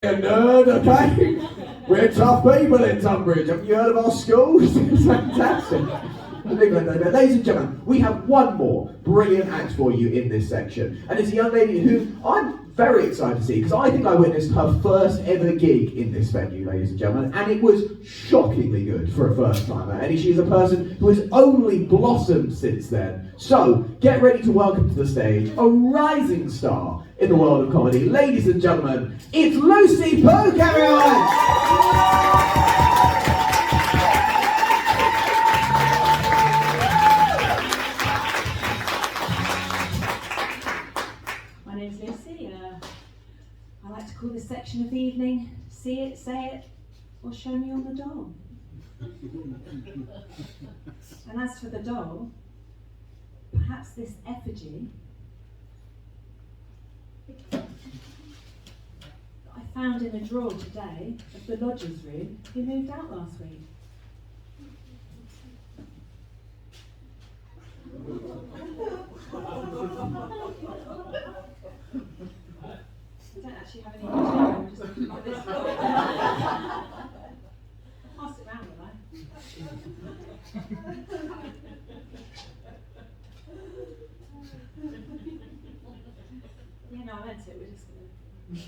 A nerd, okay? We're tough people in Tonbridge. Have you heard of our schools? It's fantastic. Ladies and gentlemen, we have one more brilliant act for you in this section. And it's a young lady who I'm very excited to see because I think I witnessed her first ever gig in this venue, ladies and gentlemen, and it was shockingly good for a first timer. And she's a person who has only blossomed since then. So, get ready to welcome to the stage a rising star in the world of comedy. Ladies and gentlemen, it's Lucy Poe, carry on! My name's Lucy. I like to call this section of the evening See It, Say It, or Show Me on the Doll. And as for the doll, perhaps this effigy that I found in a drawer today of the lodger's room who moved out last week. I don't actually have any material, I'm just looking like this. Pass it round, will I? Yeah, no, I meant it, we're just gonna... If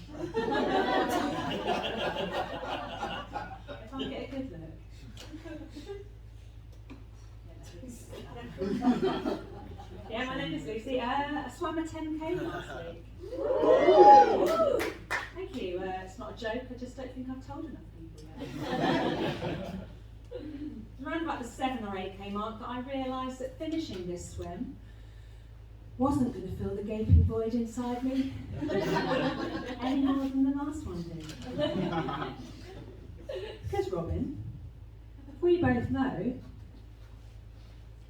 I can get a good look. Yeah, my name is Lucy. I swam a 10k last week. Thank you. It's not a joke, I just don't think I've told enough people yet. Around about the 7 or 8k mark that I realised that finishing this swim wasn't going to fill the gaping void inside me any more than the last one did. Because Robin, we both know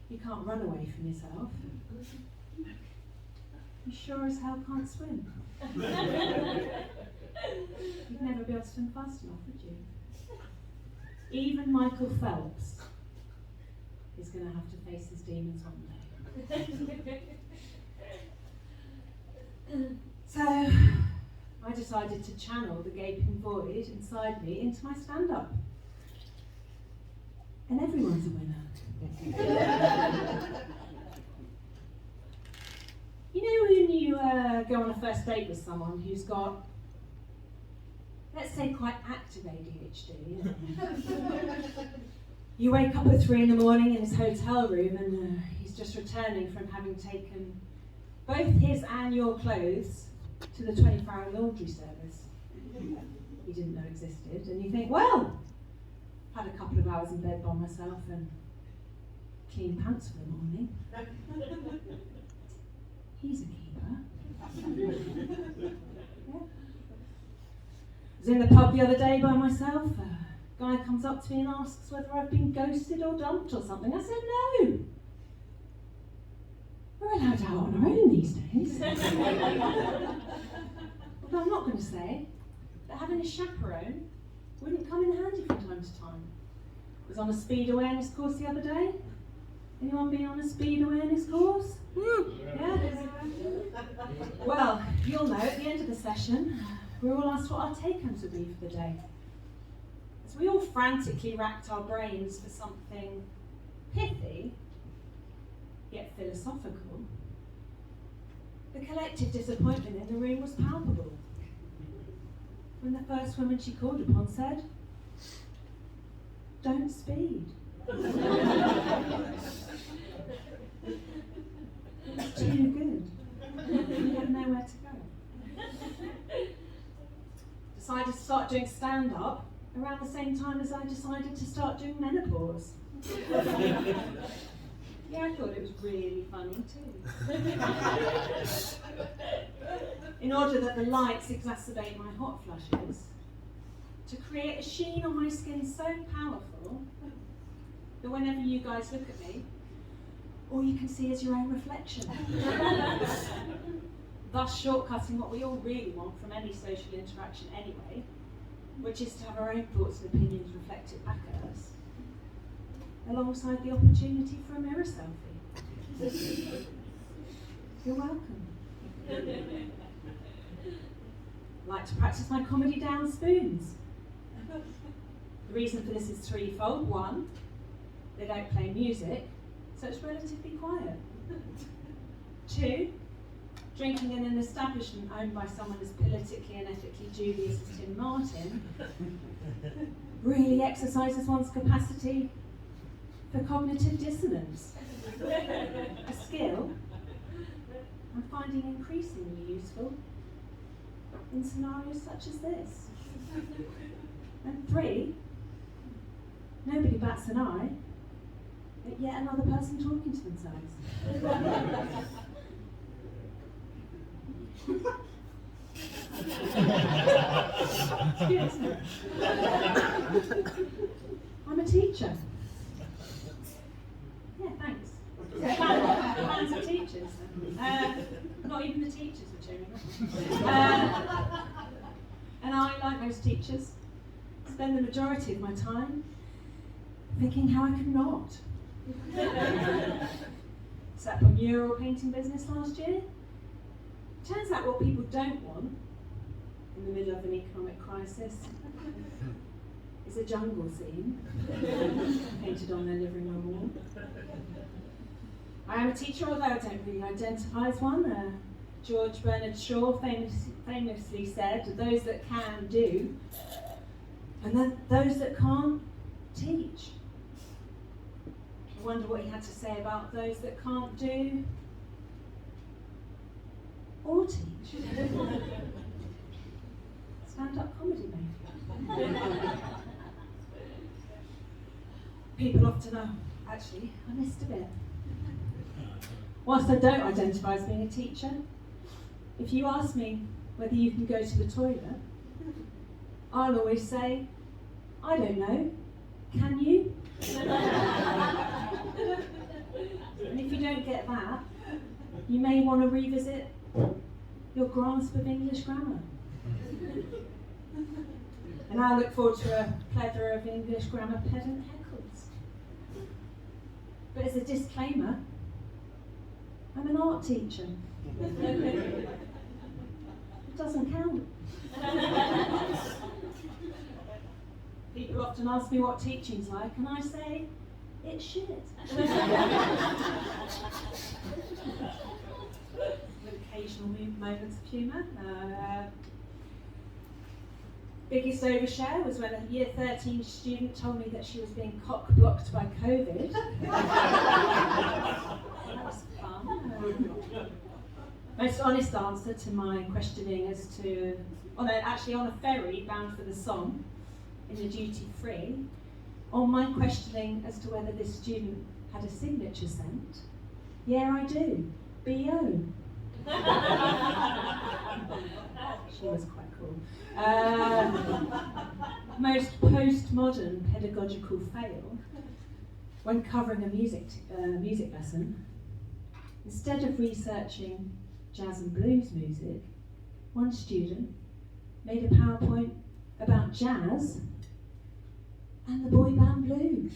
you can't run away from yourself. You sure as hell can't swim. You'd never be able to swim fast enough, would you? Even Michael Phelps is going to have to face his demons one day. So, I decided to channel the gaping void inside me into my stand-up. And everyone's a winner. You know when you go on a first date with someone who's got, let's say, quite active ADHD. You wake up at 3 in the morning in his hotel room and he's just returning from having taken both his and your clothes to the 24-hour laundry service you didn't know existed, and you think, well, I've had a couple of hours in bed by myself and clean pants for the morning. He's a keeper. Yeah. I was in the pub the other day by myself. A guy comes up to me and asks whether I've been ghosted or dumped or something. I said no. We're allowed out on our own these days. Although I'm not going to say that having a chaperone wouldn't come in handy from time to time. I was on a speed awareness course the other day. Anyone been on a speed awareness course? Yeah? Well, you'll know at the end of the session, we're all asked what our take-homes would be for the day. As we all frantically racked our brains for something pithy, yet philosophical, the collective disappointment in the room was palpable. When the first woman she called upon said, "Don't speed." It's too good. You have nowhere to go. Decided to start doing stand-up around the same time as I decided to start doing menopause. Yeah, I thought it was really funny too. In order that the lights exacerbate my hot flushes, to create a sheen on my skin so powerful that whenever you guys look at me, all you can see is your own reflection. Thus shortcutting what we all really want from any social interaction anyway, which is to have our own thoughts and opinions reflected back at us, alongside the opportunity for a mirror selfie. You're welcome. like to practice my comedy down spoons. The reason for this is threefold. One, they don't play music, so it's relatively quiet. Two, drinking in an establishment owned by someone as politically and ethically dubious as Tim Martin really exercises one's capacity for cognitive dissonance, a skill I'm finding increasingly useful in scenarios such as this. And three, nobody bats an eye at yet another person talking to themselves. Excuse me. I'm a teacher. Yeah, thanks. Fans of teachers. Not even the teachers were cheering. And I, like most teachers, spend the majority of my time thinking how I could not. Set up a mural painting business last year. Turns out what people don't want in the middle of an economic crisis is a jungle scene painted on their living room wall. I am a teacher, although I don't really identify as one. George Bernard Shaw famously said, "Those that can do, and then those that can't teach." I wonder what he had to say about those that can't do or teach. Stand-up comedy, maybe. People often know, actually, I missed a bit. Whilst I don't identify as being a teacher, if you ask me whether you can go to the toilet, I'll always say, I don't know, can you? And if you don't get that, you may want to revisit your grasp of English grammar. And I look forward to a plethora of English grammar pedant heckles. But as a disclaimer, I'm an art teacher. It doesn't count. People often ask me what teaching's like, and I say, it's shit. With occasional moments of humour. Biggest overshare was when a year 13 student told me that she was being cock-blocked by COVID. That was fun. Most honest answer to my questioning as to, on a ferry bound for the Somme in the duty free, on my questioning as to whether this student had a signature sent, yeah, I do. B.O. She was quite cool. Most postmodern pedagogical fail when covering a music lesson. Instead of researching jazz and blues music, one student made a PowerPoint about jazz and the boy band blues.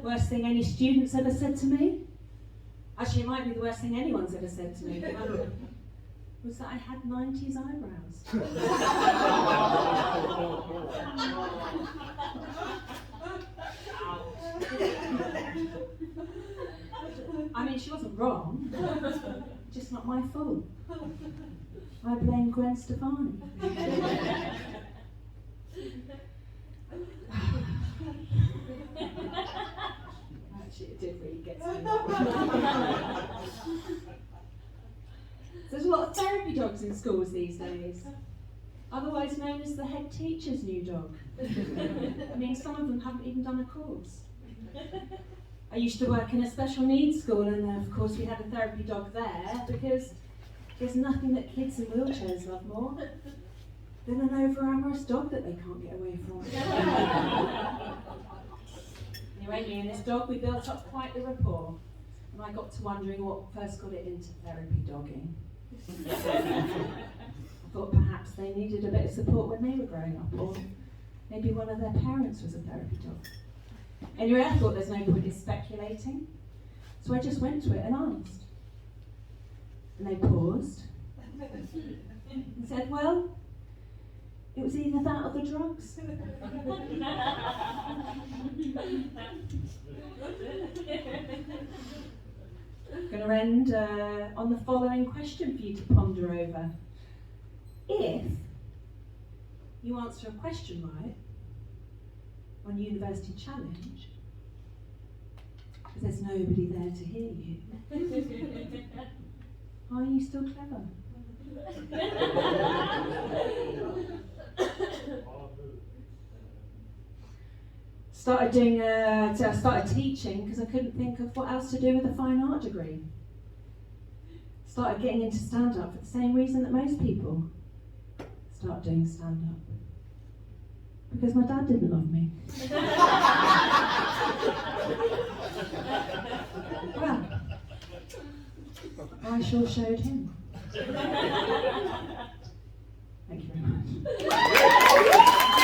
Worst thing any student's ever said to me? Actually, it might be the worst thing anyone's ever said to me. Was that I had 90s eyebrows. I mean, she wasn't wrong, just not my fault. I blame Gwen Stefani. Actually, it did really get to me. There's a lot of therapy dogs in schools these days, otherwise known as the head teacher's new dog. I mean, some of them haven't even done a course. I used to work in a special needs school, and of course we had a therapy dog there because there's nothing that kids in wheelchairs love more than an over-amorous dog that they can't get away from. Anyway, me and this dog, we built up quite the rapport, and I got to wondering what first got it into therapy dogging. I thought perhaps they needed a bit of support when they were growing up, or maybe one of their parents was a therapy dog. Anyway, I thought there's no point in speculating, So I just went to it and asked. And they paused and said, well, it was either that or the drugs. I'm going to end on the following question for you to ponder over. If you answer a question right on University Challenge, because there's nobody there to hear you, are you still clever? Started teaching because I couldn't think of what else to do with a fine art degree. Started getting into stand-up for the same reason that most people start doing stand-up. Because my dad didn't love me. Well, I sure showed him. Thank you very much.